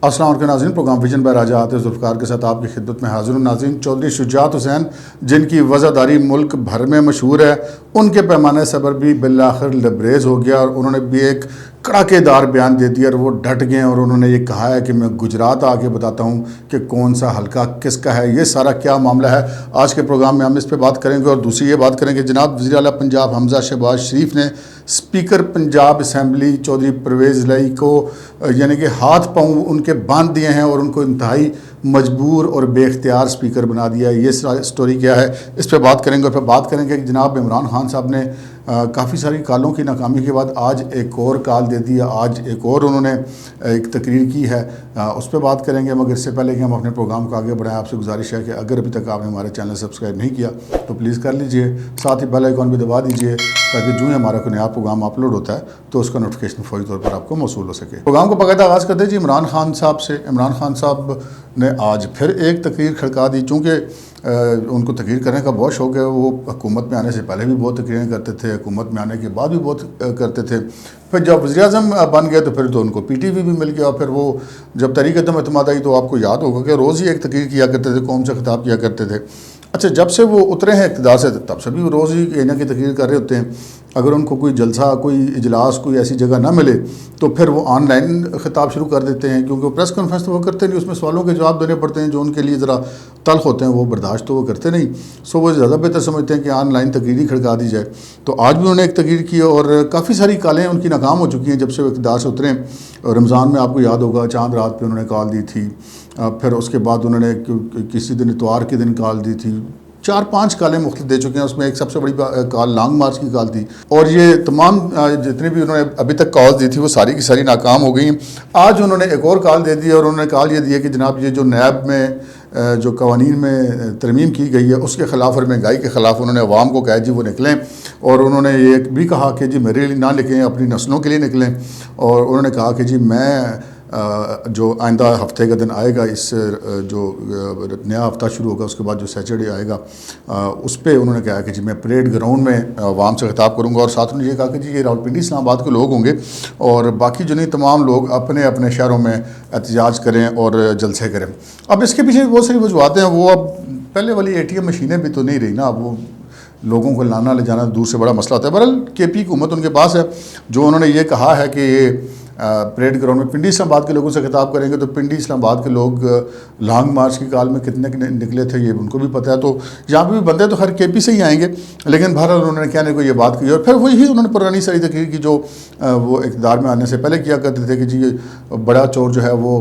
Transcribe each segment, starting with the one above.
السلام علیکم ناظرین، پروگرام ویژن بائی راجہ آتے ذوالفقار کے ساتھ آپ کی خدمت میں حاضر ہوں۔ ناظرین، چودھری شجاعت حسین جن کی وزاداری ملک بھر میں مشہور ہے، ان کے پیمانہ صبر بھی بالآخر لبریز ہو گیا اور انہوں نے بھی ایک کڑاکے دار بیان دے دیا اور وہ ڈٹ گئے اور انہوں نے یہ کہا ہے کہ میں گجرات آ کے بتاتا ہوں کہ کون سا حلقہ کس کا ہے۔ یہ سارا کیا معاملہ ہے، آج کے پروگرام میں ہم اس پہ بات کریں گے۔ اور دوسری یہ بات کریں گے، جناب وزیر اعلیٰ پنجاب حمزہ شہباز شریف نے اسپیکر پنجاب اسمبلی چودھری پرویز الہی کو یعنی کہ ہاتھ پاؤں ان کے باندھ دیے ہیں اور ان کو انتہائی مجبور اور بے اختیار اسپیکر بنا دیا ہے۔ یہ سٹوری کیا ہے، اس پہ بات کریں گے۔ اور پھر بات کریں گے کہ جناب عمران خان صاحب نے کافی ساری کالوں کی ناکامی کے بعد آج ایک اور کال دے دی ہے، آج ایک اور انہوں نے ایک تقریر کی ہے، اس پہ بات کریں گے۔ مگر اس سے پہلے کہ ہم اپنے پروگرام کو آگے بڑھائیں، آپ سے گزارش ہے کہ اگر ابھی تک آپ نے ہمارے چینل سبسکرائب نہیں کیا تو پلیز کر لیجئے، ساتھ ہی بیل آئیکن بھی دبا دیجئے تاکہ جو ہی ہمارا کوئی نیا پروگرام اپلوڈ ہوتا ہے تو اس کا نوٹیفیکیشن فوری طور پر آپ کو موصول ہو سکے۔ پروگرام کو باقاعدہ آغاز کرتے جی عمران خان صاحب سے۔ عمران خان صاحب نے آج پھر ایک تقریر کھڑکا دی، چونکہ ان کو تقریر کرنے کا بہت شوق ہے۔ وہ حکومت میں آنے سے پہلے بھی بہت تقریریں کرتے تھے، حکومت میں آنے کے بعد بھی بہت کرتے تھے۔ پھر جب وزیر اعظم بن گئے تو پھر تو ان کو پی ٹی وی بھی مل گیا، اور پھر وہ جب تحریک عدم اعتماد آئی تو آپ کو یاد ہوگا کہ روز ہی ایک تقریر کیا کرتے تھے، قوم سے خطاب کیا کرتے تھے۔ اچھا، جب سے وہ اترے ہیں اقتدار سے تب سے بھی وہ روز ہی کہیں نہ کہیں تقریر کر رہے ہوتے ہیں۔ اگر ان کو کوئی جلسہ، کوئی اجلاس، کوئی ایسی جگہ نہ ملے تو پھر وہ آن لائن خطاب شروع کر دیتے ہیں، کیونکہ وہ پریس کانفرنس تو وہ کرتے نہیں، اس میں سوالوں کے جواب دینے پڑتے ہیں جو ان کے لیے ذرا تلخ ہوتے ہیں، وہ برداشت تو وہ کرتے نہیں، سو وہ زیادہ بہتر سمجھتے ہیں کہ آن لائن تقریر ہی کھڑکا دی جائے۔ تو آج بھی انہوں نے ایک تقریر کی اور کافی ساری کالیں ان کی ناکام ہو چکی ہیں جب سے وہ اقتدار سے اترے۔ رمضان میں آپ کو یاد ہوگا چاند رات پہ انہوں نے کال دی تھی، پھر اس کے بعد انہوں نے کسی دن اتوار کے دن کال دی تھی، 4-5 کالیں مختلف دے چکے ہیں۔ اس میں ایک سب سے بڑی کال لانگ مارچ کی کال تھی، اور یہ تمام جتنی بھی انہوں نے ابھی تک کال دی تھی وہ ساری کی ساری ناکام ہو گئی ہیں۔ آج انہوں نے ایک اور کال دے دی اور انہوں نے کال یہ دی ہے کہ جناب یہ جو نیب میں جو قوانین میں ترمیم کی گئی ہے اس کے خلاف اور مہنگائی کے خلاف انہوں نے عوام کو کہا جی وہ نکلیں، اور انہوں نے یہ بھی کہا کہ جی میرے لیے نہ نکلیں، اپنی نسلوں کے لیے نکلیں، اور انہوں نے کہا کہ جی میں جو آئندہ ہفتے کا دن آئے گا، اس جو نیا ہفتہ شروع ہوگا اس کے بعد جو سیچرڈے آئے گا اس پہ انہوں نے کہا کہ جی میں پریڈ گراؤنڈ میں عوام سے خطاب کروں گا، اور ساتھ انہوں نے یہ کہا کہ جی یہ راولپنڈی اسلام آباد کے لوگ ہوں گے اور باقی جو نہیں تمام لوگ اپنے اپنے شہروں میں احتجاج کریں اور جلسے کریں۔ اب اس کے پیچھے بہت ساری وجوہات ہیں، وہ اب پہلے والی ATM مشینیں بھی تو نہیں رہی نا، اب وہ لوگوں کو لانا لے جانا دور سے بڑا مسئلہ ہوتا ہے۔ بہرحال KP حکومت ان کے پاس ہے، جو انہوں نے یہ کہا ہے کہ یہ پریڈ گراؤنڈ میں پنڈی اسلام آباد کے لوگوں سے خطاب کریں گے، تو پنڈی اسلام آباد کے لوگ لانگ مارچ کی کال میں کتنے نکلے تھے یہ ان کو بھی پتہ ہے، تو یہاں پہ بھی بندے تو ہر KP سے ہی آئیں گے، لیکن بہرحال انہوں نے کہنے کو یہ بات کی۔ اور پھر وہی انہوں نے پرانی ساری تقریر کی جو وہ اقتدار میں آنے سے پہلے کیا کرتے تھے کہ جی بڑا چور جو ہے وہ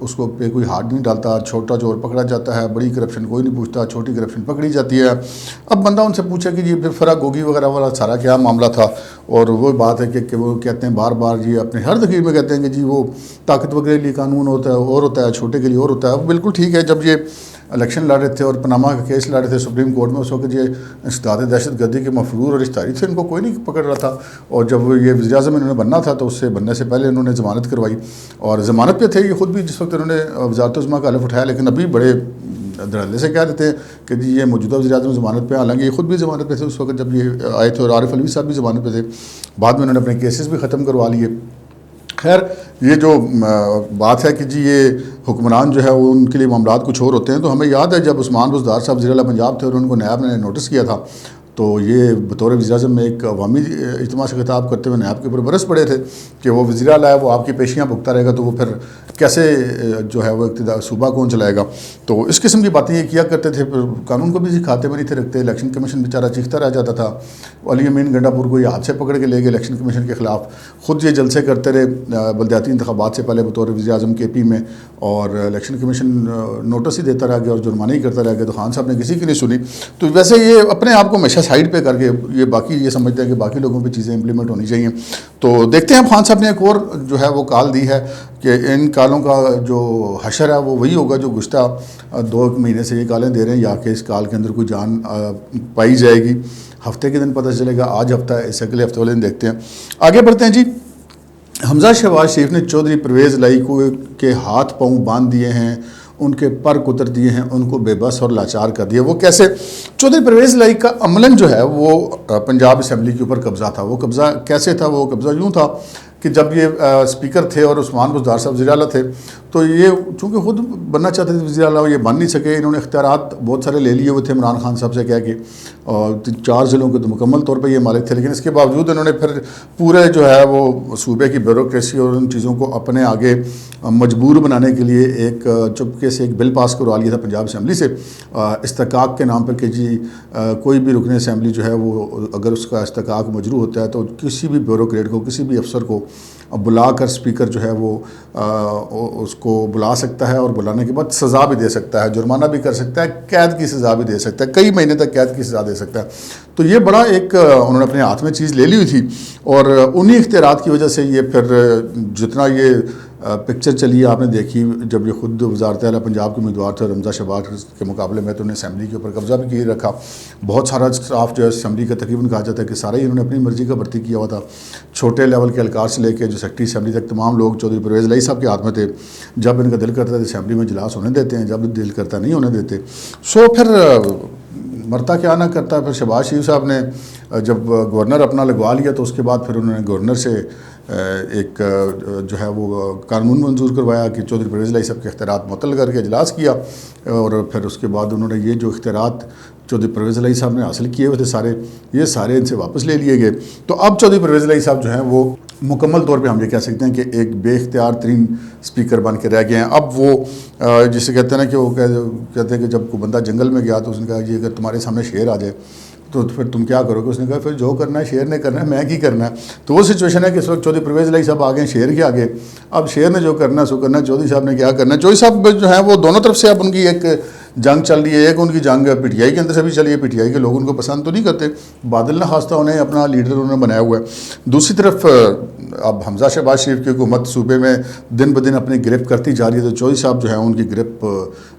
اس کو پہ کوئی ہاتھ نہیں ڈالتا، چھوٹا چور پکڑا جاتا ہے، بڑی کرپشن کوئی نہیں پوچھتا، چھوٹی کرپشن پکڑی جاتی ہے۔ اب بندہ ان سے پوچھے کہ جی پھر فرا گوگی وغیرہ والا سارا کیا معاملہ تھا، اور وہ بات ہے کہ وہ کہتے ہیں بار بار جی اپنے ہر تقریر میں کہتے ہیں کہ جی وہ طاقتور کے لیے قانون ہوتا ہے اور ہوتا ہے، چھوٹے کے لیے اور ہوتا ہے۔ وہ بالکل ٹھیک ہے، جب یہ الیکشن لڑ رہے تھے اور پاناما کا کیس لڑ رہے تھے سپریم کورٹ میں، اس وقت یہ انسداد دہشت گردی کے مفرور اور اشتہاری تھے، ان کو کوئی نہیں پکڑ رہا تھا، اور جب یہ وزیر اعظم انہوں نے بننا تھا تو اس سے بننے سے پہلے انہوں نے ضمانت کروائی، اور ضمانت پہ تھے یہ خود بھی جس وقت انہوں نے وزارت عظمیٰ کا حلف اٹھایا، لیکن ابھی بڑے دھڑلے سے کہہ دیتے ہیں کہ جی یہ موجودہ وزیر اعظم ضمانت پہ، حالانکہ یہ خود بھی ضمانت پہ تھے اس وقت جب یہ آئے تھے، اور عارف علوی صاحب بھی ضمانت پہ تھے، بعد میں انہوں نے اپنے کیسز بھی ختم کروا لیے۔ خیر، یہ جو بات ہے کہ جی یہ حکمران جو ہے وہ ان کے لیے معاملات کچھ اور ہوتے ہیں، تو ہمیں یاد ہے جب عثمان بزدار صاحب وزیر اعلیٰ پنجاب تھے اور ان کو نیب نے نوٹس کیا تھا، تو یہ بطور وزیر اعظم میں ایک عوامی اجتماع سے خطاب کرتے ہوئے نیب کے اوپر برس پڑے تھے کہ وہ وزیر اعلیٰ ہے، وہ آپ کی پیشیاں بھگتا رہے گا تو وہ پھر کیسے جو ہے وہ اقتدار صوبہ کون چلائے گا۔ تو اس قسم کی باتیں یہ کیا کرتے تھے، پھر قانون کو بھی کھاتے میں نہیں تھے رکھتے، الیکشن کمیشن بیچارہ چیختا رہ جاتا تھا، علی امین گنڈا پور کو یہ ہاتھ سے پکڑ کے لے گئے الیکشن کمیشن کے خلاف، خود یہ جلسے کرتے رہے بلدیاتی انتخابات سے پہلے بطور وزیر اعظم KP میں، اور الیکشن کمیشن نوٹس ہی دیتا رہ گیا اور جرمانہ ہی کرتا رہ گیا، تو خان صاحب نے کسی کی نہیں سنی۔ تو ویسے یہ اپنے آپ کو ہمیشہ سائڈ پہ کر کے یہ باقی یہ سمجھتے ہیں کہ باقی لوگوں پہ چیزیں امپلیمنٹ ہونی چاہیے۔ تو دیکھتے ہیں خان صاحب نے ایک اور جو ہے وہ کال دی ہے کہ ان کالوں کا جو حشر ہے وہ وہی ہوگا جو گزشتہ 2 مہینے سے یہ کالیں دے رہے ہیں، یا کہ اس کال کے اندر کوئی جان پائی جائے گی۔ ہفتے کے دن پتہ چلے گا، آج ہفتہ ہے، اس اگلے ہفتے والے دن دیکھتے ہیں۔ آگے بڑھتے ہیں جی۔ حمزہ شہباز شریف نے چودھری پرویز الہی کو کے ہاتھ پاؤں باندھ دیے ہیں، ان کے پر کتر دیے ہیں، ان کو بے بس اور لاچار کر دیا۔ وہ کیسے؟ چودھری پرویز الہی کا عملاً جو ہے وہ پنجاب اسمبلی کے اوپر قبضہ تھا۔ وہ قبضہ کیسے تھا؟ وہ قبضہ یوں تھا کہ کہ جب یہ اسپیکر تھے اور عثمان بزدار صاحب وزیر اعلیٰ تھے تو یہ چونکہ خود بننا چاہتے تھے وزیر اعلیٰ، یہ بن نہیں سکے، انہوں نے اختیارات بہت سارے لے لیے ہوئے تھے عمران خان صاحب سے کہہ کے، اور 4 ضلعوں کے تو مکمل طور پہ یہ مالک تھے، لیکن اس کے باوجود انہوں نے پھر پورے جو ہے وہ صوبے کی بیوروکریسی اور ان چیزوں کو اپنے آگے مجبور بنانے کے لیے ایک چپکے سے ایک بل پاس کروا لیا تھا پنجاب اسمبلی سے استحقاق کے نام پر کہ جی کوئی بھی رکن اسمبلی جو ہے وہ اگر اس کا استحقاق مجروح ہوتا ہے تو کسی بھی بیوروکریٹ کو، کسی بھی افسر کو بلا کر اسپیکر جو ہے وہ اس کو بلا سکتا ہے، اور بلانے کے بعد سزا بھی دے سکتا ہے، جرمانہ بھی کر سکتا ہے، قید کی سزا بھی دے سکتا ہے، کئی مہینے تک قید کی سزا دے سکتا ہے۔ تو یہ بڑا ایک انہوں نے اپنے ہاتھ میں چیز لے لی ہوئی تھی، اور انہی اختیارات کی وجہ سے یہ پھر جتنا یہ پکچر چلی آپ نے دیکھی، جب یہ خود وزارت اعلیٰ پنجاب کے امیدوار تھے اور حمزہ شہباز کے مقابلے میں تو انہیں اسمبلی کے اوپر قبضہ بھی کیے رکھا، بہت سارا اسٹاف جو ہے اسمبلی کا تقریباً کہا جاتا ہے کہ سارا ہی انہوں نے اپنی مرضی کا بھرتی کیا ہوا تھا، چھوٹے لیول کے اہلکار سے لے کے جو سیکٹری اسمبلی تک تمام لوگ چودھری پرویز الہی صاحب کے ہاتھ میں تھے، جب ان کا دل کرتا ہے اسمبلی میں اجلاس ہونے دیتے ہیں، جب دل کرتا نہیں ہونے دیتے۔ سو پھر مرتا کیا نہ کرتا، پھر شہباز شریف صاحب نے جب گورنر اپنا لگوا لیا تو اس کے بعد پھر انہوں نے گورنر سے ایک جو ہے وہ قانون منظور کروایا کہ چودھری پرویز الہی صاحب کے اختیارات معطل کر کے اجلاس کیا، اور پھر اس کے بعد انہوں نے یہ جو اختیارات چودھری پرویز الہی صاحب نے حاصل کیے ہوئے تھے یہ سارے ان سے واپس لے لیے گئے۔ تو اب چودھری پرویز الہی صاحب جو ہیں وہ مکمل طور پہ ہم یہ کہہ سکتے ہیں کہ ایک بے اختیار ترین اسپیکر بن کے رہ گئے ہیں۔ اب وہ جسے کہتے ہیں نا کہ وہ کہتے ہیں کہ جب کوئی بندہ جنگل میں گیا تو اس نے کہا کہ اگر تمہارے سامنے شیر آ جائے تو پھر تم کیا کرو گے؟ اس نے کہا پھر جو کرنا ہے شیر نے کرنا ہے، میں کی کرنا ہے۔ تو وہ سچویشن ہے کہ اس وقت چودھری پرویز الہی صاحب آگے ہیں شیر کے آگے، اب شیر نے جو کرنا ہے سو کرنا ہے، چودھری صاحب نے کیا کرنا ہے۔ چودھری صاحب جو ہیں وہ دونوں طرف سے اب ان کی ایک جنگ چل رہی ہے، ایک ان کی جنگ پی ٹی آئی کے اندر سے بھی چلی ہے، پی ٹی آئی کے لوگ ان کو پسند تو نہیں کرتے، بادل نخواستہ انہیں اپنا لیڈر انہوں نے بنایا ہوا ہے۔ دوسری طرف اب حمزہ شہباز شریف کی حکومت صوبے میں دن بدن اپنی گرپ کرتی جا رہی ہے، تو چودھری صاحب جو ہیں ان کی گرپ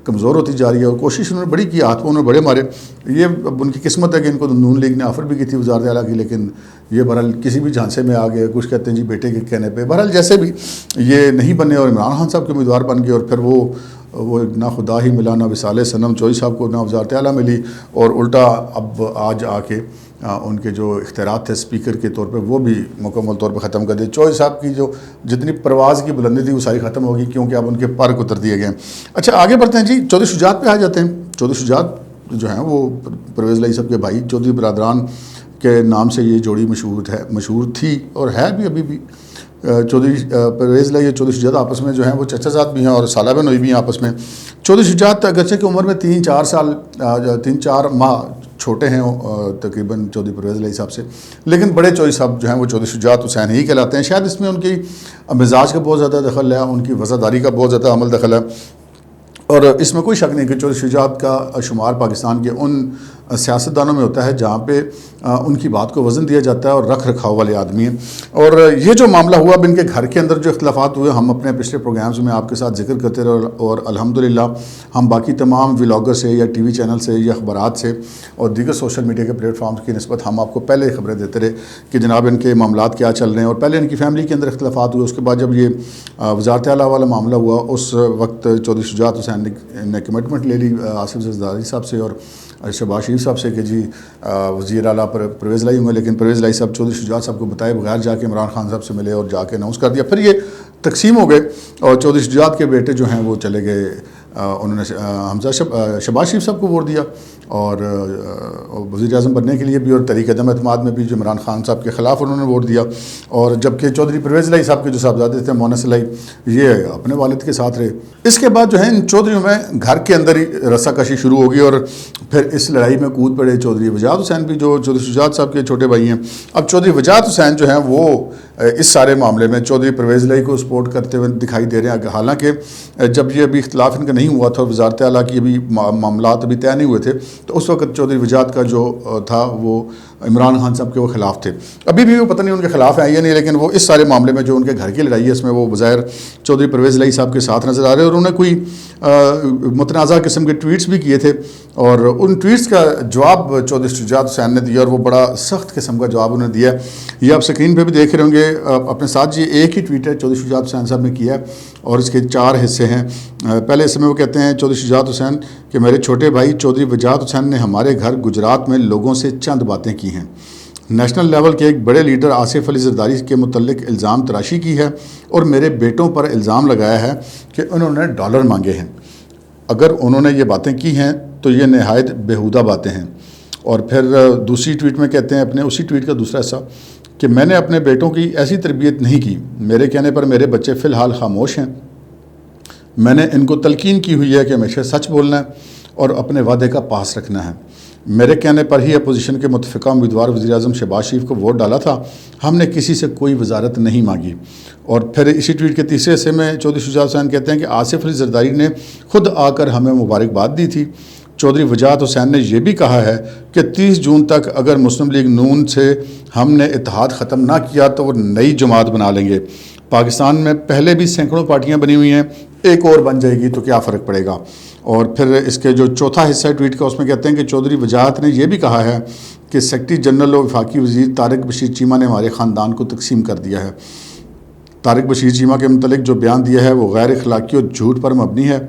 کمزور ہوتی جا رہی ہے، اور کوشش انہوں نے بڑی کی، ہاتھ پہ انہوں نے بڑے مارے۔ یہ اب ان کی قسمت ہے کہ ان کو نون لیگ نے آفر بھی کی تھی وزارت اعلیٰ کی، لیکن یہ بہرحال کسی بھی جھانسے میں آ گئے، کچھ کہتے ہیں جی بیٹے کے کہنے پہ، بہرحال جیسے بھی یہ نہیں بنے اور عمران خان صاحب کے امیدوار بن گئے، اور پھر وہ نہ خدا ہی ملا نہ وصال صنم، چودھری صاحب کو نہ وزارت اعلیٰ ملی، اور الٹا اب آج آ کے ان کے جو اختیارات تھے اسپیکر کے طور پہ وہ بھی مکمل طور پہ ختم کر دیے۔ چودھری صاحب کی جو جتنی پرواز کی بلندی تھی وہ ساری ختم ہوگی، کیونکہ اب ان کے پر اتر دیے گئے ہیں۔ اچھا آگے بڑھتے ہیں جی، چودھری شجاعت پہ آ جاتے ہیں۔ چودھری شجاعت جو ہیں وہ پرویز الہی صاحب کے بھائی چودھری برادران کے نام سے یہ جوڑی مشہور تھی اور ہے بھی ابھی بھی۔ چودھری پرویز الہی اور چودھری شجاعت آپس میں جو ہیں وہ چچا زاد بھی ہیں اور سالہ بہن ہوئی بھی ہیں آپس میں۔ چودھری شجاعت اگرچہ کہ عمر میں 3-4 ماہ چھوٹے ہیں تقریباً چودھری پرویز الہی صاحب سے، لیکن بڑے چودھری صاحب جو ہیں وہ چودھری شجاعت حسین ہی کہلاتے ہیں۔ شاید اس میں ان کی مزاج کا بہت زیادہ دخل ہے، ان کی وفاداری کا بہت زیادہ عمل دخل ہے، اور اس میں کوئی شک نہیں کہ چودھری شجاعت کا شمار پاکستان کے ان سیاستدانوں میں ہوتا ہے جہاں پہ ان کی بات کو وزن دیا جاتا ہے اور رکھ رکھاؤ والے آدمی ہیں۔ اور یہ جو معاملہ ہوا اب ان کے گھر کے اندر جو اختلافات ہوئے، ہم اپنے پچھلے پروگرامز میں آپ کے ساتھ ذکر کرتے رہے، اور الحمدللہ ہم باقی تمام ولاگر سے یا ٹی وی چینل سے یا اخبارات سے اور دیگر سوشل میڈیا کے پلیٹ فارمز کی نسبت ہم آپ کو پہلے خبریں دیتے رہے کہ جناب ان کے معاملات کیا چل رہے ہیں، اور پہلے ان کی فیملی کے اندر اختلافات ہوئے، اس کے بعد جب یہ وزارت اعلیٰ والا معاملہ ہوا اس وقت چودھری شجاعت حسین نے کمٹمنٹ لے لی آصف زرداری صاحب سے اور شہباز شریف صاحب سے کہ جی وزیر اعلیٰ پر پرویز الہی ہوں گے، لیکن پرویز الہی صاحب چودھری شجاعت صاحب کو بتائے بغیر جا کے عمران خان صاحب سے ملے اور جا کے اناؤنس کر دیا۔ پھر یہ تقسیم ہو گئے اور چودھری شجاعت کے بیٹے جو ہیں وہ چلے گئے، انہوں نے شہباز شریف صاحب کو ووٹ دیا اور وزیر اعظم بننے کے لیے بھی، اور تحریک عدم اعتماد میں بھی جو عمران خان صاحب کے خلاف انہوں نے ووٹ دیا، اور جبکہ چودھری پرویز الہی صاحب کے جو صاحبزادے تھے مونس الہی یہ اپنے والد کے ساتھ رہے۔ اس کے بعد جو ہے ان چودھریوں میں گھر کے اندر ہی رسا کشی شروع ہوگی، اور پھر اس لڑائی میں کود پڑے چودھری وجاہت حسین بھی جو چودھری شجاعت صاحب کے چھوٹے بھائی ہیں۔ اب چودھری وجاہت حسین جو ہیں وہ اس سارے معاملے میں چودھری پرویز الہی کو سپورٹ کرتے ہوئے دکھائی دے رہے ہیں، حالانکہ جب یہ ابھی اختلاف ان کا نہیں ہوا تھا، وزارت اعلیٰ کی ابھی معاملات ابھی طے نہیں ہوئے تھے، تو اس وقت چودھری وجاہت کا جو تھا وہ عمران خان صاحب کے وہ خلاف تھے، ابھی بھی وہ پتہ نہیں ان کے خلاف ہیں یا نہیں، لیکن وہ اس سارے معاملے میں جو ان کے گھر کی لڑائی ہے اس میں وہ بظاہر چودھری پرویز الہی صاحب کے ساتھ نظر آ رہے ہیں، اور انہوں نے کوئی متنازع قسم کے ٹویٹس بھی کیے تھے، اور ان ٹویٹس کا جواب چودھری شجاعت حسین نے دیا، اور وہ بڑا سخت قسم کا جواب انہوں نے دیا۔ یہ آپ سکرین پہ بھی دیکھ رہے ہوں گے اپنے ساتھ، جی ایک ہی ٹویٹ ہے چودھری شجاعت حسین صاحب نے کیا ہے، اور اس کے 4 حصے ہیں۔ پہلے حصے میں وہ کہتے ہیں چودھری شجاعت حسین کہ میرے چھوٹے بھائی چودھری وجاہت حسین نے ہمارے گھر گجرات میں لوگوں سے چند باتیں کی ہیں۔ نیشنل لیول کے ایک بڑے لیڈر آصف علی زرداری کے متعلق الزام تراشی کی ہے اور میرے بیٹوں پر الزام لگایا ہے کہ انہوں نے ڈالر مانگے ہیں۔ اگر انہوں نے یہ باتیں کی ہیں تو یہ نہایت بیہودہ باتیں ہیں۔ اور پھر دوسری ٹویٹ میں کہتے ہیں اپنے اسی ٹویٹ کا دوسرا حصہ کہ میں نے اپنے بیٹوں کی ایسی تربیت نہیں کی، میرے کہنے پر میرے بچے فی الحال خاموش ہیں۔ میں نے ان کو تلقین کی ہوئی ہے کہ ہمیشہ سچ بولنا ہے اور اپنے وعدے کا پاس رکھنا ہے۔ میرے کہنے پر ہی اپوزیشن کے متفقہ امیدوار وزیر اعظم شہباز شریف کو ووٹ ڈالا تھا، ہم نے کسی سے کوئی وزارت نہیں مانگی۔ اور پھر اسی ٹویٹ کے تیسرے حصے میں چودھری شجاعت حسین کہتے ہیں کہ آصف علی زرداری نے خود آ کر ہمیں مبارکباد دی تھی۔ چودھری وجاہت حسین نے یہ بھی کہا ہے کہ 30 جون تک اگر مسلم لیگ نون سے ہم نے اتحاد ختم نہ کیا تو وہ نئی جماعت بنا لیں گے۔ پاکستان میں پہلے بھی سینکڑوں پارٹیاں بنی ہوئی ہیں، ایک اور بن جائے گی تو کیا فرق پڑے گا۔ اور پھر اس کے جو چوتھا حصہ ہے ٹویٹ کا، اس میں کہتے ہیں کہ چودھری وجاہت نے یہ بھی کہا ہے کہ سیکرٹری جنرل و وفاقی وزیر طارق بشیر چیمہ نے ہمارے خاندان کو تقسیم کر دیا ہے۔ طارق بشیر چیمہ کے متعلق جو بیان دیا ہے وہ غیر اخلاقی اور جھوٹ پر مبنی ہے۔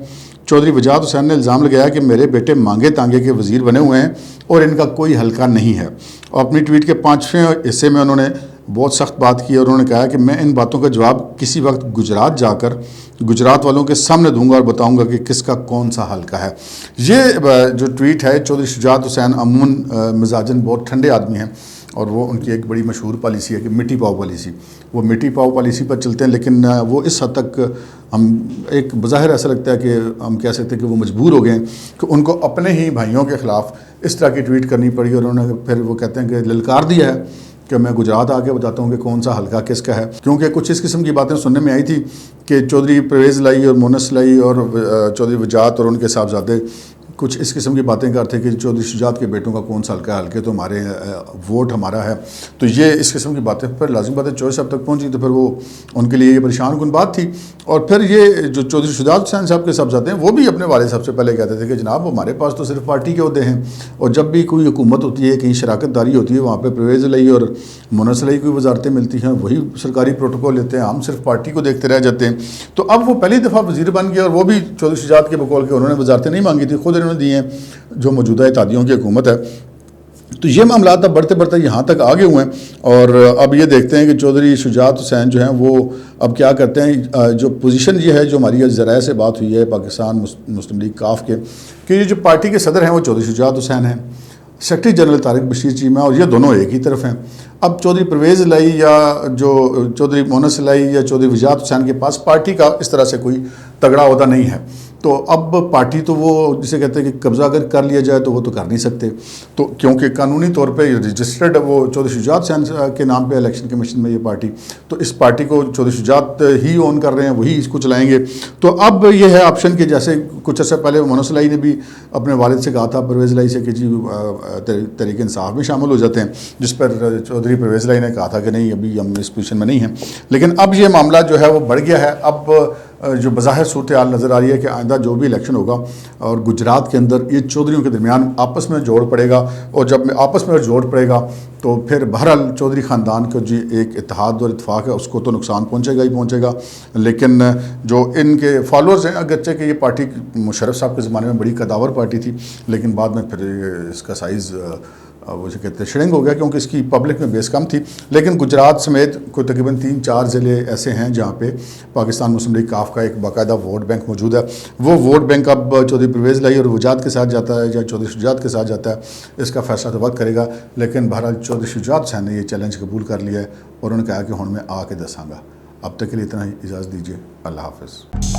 چودھری وجاہت حسین نے الزام لگایا کہ میرے بیٹے مانگے تانگے کے وزیر بنے ہوئے ہیں اور ان کا کوئی حلقہ نہیں ہے۔ اور اپنی ٹویٹ کے 5ویں حصے میں انہوں نے بہت سخت بات کی اور انہوں نے کہا کہ میں ان باتوں کا جواب کسی وقت گجرات جا کر گجرات والوں کے سامنے دوں گا اور بتاؤں گا کہ کس کا کون سا حلقہ ہے۔ یہ جو ٹویٹ ہے، چودھری شجاعت حسین عموماً مزاجاً بہت ٹھنڈے آدمی ہیں اور وہ ان کی ایک بڑی مشہور پالیسی ہے کہ مٹی پاؤ پالیسی، وہ مٹی پاؤ پالیسی پر چلتے ہیں، لیکن وہ اس حد تک ہم ایک بظاہر ایسا لگتا ہے کہ ہم کہہ سکتے ہیں کہ وہ مجبور ہو گئے ہیں کہ ان کو اپنے ہی بھائیوں کے خلاف اس طرح کی ٹویٹ کرنی پڑی اور انہوں نے پھر وہ کہتے ہیں کہ للکار دیا ہے کہ میں گجرات آ کے بتاتا ہوں کہ کون سا حلقہ کس کا ہے، کیونکہ کچھ اس قسم کی باتیں سننے میں آئی تھی کہ چودھری پرویز لائی اور مونس لائی اور چودھری وجاہت اور ان کے صاحبزادے کچھ اس قسم کی باتیں کرتے کہ چودھری شجاعت کے بیٹوں کا کون سا حلقہ ہے، حلقے تو ہمارے ووٹ ہمارا ہے۔ تو یہ اس قسم کی باتیں پھر لازم بات ہے چوہدری صاحب تک پہنچی تو پھر وہ ان کے لیے یہ پریشان کن بات تھی۔ اور پھر یہ جو چودھری شجاعت حسین صاحب کے صاحبزادے ہیں وہ بھی اپنے والد صاحب سے پہلے کہتے تھے کہ جناب ہمارے پاس تو صرف پارٹی کے عہدے ہیں، اور جب بھی کوئی حکومت ہوتی ہے، کہیں شراکت داری ہوتی ہے، وہاں پہ پرویز علی اور مونس علی کوئی وزارتیں ملتی ہیں، وہی سرکاری پروٹوکول لیتے ہیں، ہم صرف پارٹی کو دیکھتے رہ جاتے ہیں۔ تو اب وہ پہلی دفعہ وزیر بن گئے اور وہ بھی چودھری شجاعت کے بقول کے انہوں نے وزارتیں نہیں مانگی تھی، خود انہوں نے دی ہیں جو موجودہ اتحادیوں کی حکومت ہے۔ تو یہ معاملات اب بڑھتے بڑھتے یہاں تک آگے ہوئے ہیں، اور اب یہ دیکھتے ہیں کہ چودھری شجاعت حسین جو ہیں وہ اب کیا کرتے ہیں۔ جو پوزیشن یہ ہے جو ہماری ذرائع سے بات ہوئی ہے پاکستان مسلم لیگ کاف کے، کہ یہ جو پارٹی کے صدر ہیں وہ چودھری شجاعت حسین ہیں، سیکرٹری جنرل طارق بشیر چیمہ، اور یہ دونوں ایک ہی طرف ہیں۔ اب چودھری پرویز لائی یا جو چودھری مونس لائی یا چودھری وجاہت حسین کے پاس پارٹی کا اس طرح سے کوئی تگڑا عہدہ نہیں ہے، تو اب پارٹی تو وہ جسے کہتے ہیں کہ قبضہ اگر کر لیا جائے تو وہ تو کر نہیں سکتے، تو کیونکہ قانونی طور پہ رجسٹرڈ وہ چودھری شجاعت حسین کے نام پہ الیکشن کمیشن میں یہ پارٹی، تو اس پارٹی کو چودھری شجاعت ہی اون کر رہے ہیں، وہی اس کو چلائیں گے۔ تو اب یہ ہے آپشن کہ جیسے کچھ عرصہ پہلے مونس علی نے بھی اپنے والد سے کہا تھا پرویز علی سے کہ جی تحریک انصاف میں شامل ہو جاتے ہیں، جس پر چودھری پرویز علی نے کہا تھا کہ نہیں ابھی ہم اس پوزیشن میں نہیں ہیں۔ لیکن اب یہ معاملہ جو ہے وہ بڑھ گیا ہے، اب جو بظاہر صورتحال نظر آ رہی ہے کہ آئندہ جو بھی الیکشن ہوگا اور گجرات کے اندر یہ چودھریوں کے درمیان آپس میں جوڑ پڑے گا، اور جب آپس میں جوڑ پڑے گا تو پھر بہرحال چودھری خاندان کا جو ایک اتحاد اور اتفاق ہے اس کو تو نقصان پہنچے گا ہی پہنچے گا، لیکن جو ان کے فالوورز ہیں، اگرچہ کہ یہ پارٹی مشرف صاحب کے زمانے میں بڑی قداور پارٹی تھی، لیکن بعد میں پھر اس کا سائز وہ اسے کہتے ہیں شرنگ ہو گیا کیونکہ اس کی پبلک میں بیس کم تھی۔ لیکن گجرات سمیت کوئی تقریباً 3-4 ضلع ایسے ہیں جہاں پہ پاکستان مسلم لیگ کاف کا ایک باقاعدہ ووٹ بینک موجود ہے۔ وہ ووٹ بینک اب چودھری پرویز لائی اور وجاہت کے ساتھ جاتا ہے یا چودھری شجاعت کے ساتھ جاتا ہے، اس کا فیصلہ تو وقت کرے گا، لیکن بہرحال چودھری شجاعت حسین نے یہ چیلنج قبول کر لیا ہے اور انہوں نے کہا کہ ہن میں آ کے دساں گا۔ اب تک کے لیے اتنا ہی، اجازت دیجیے، اللہ حافظ۔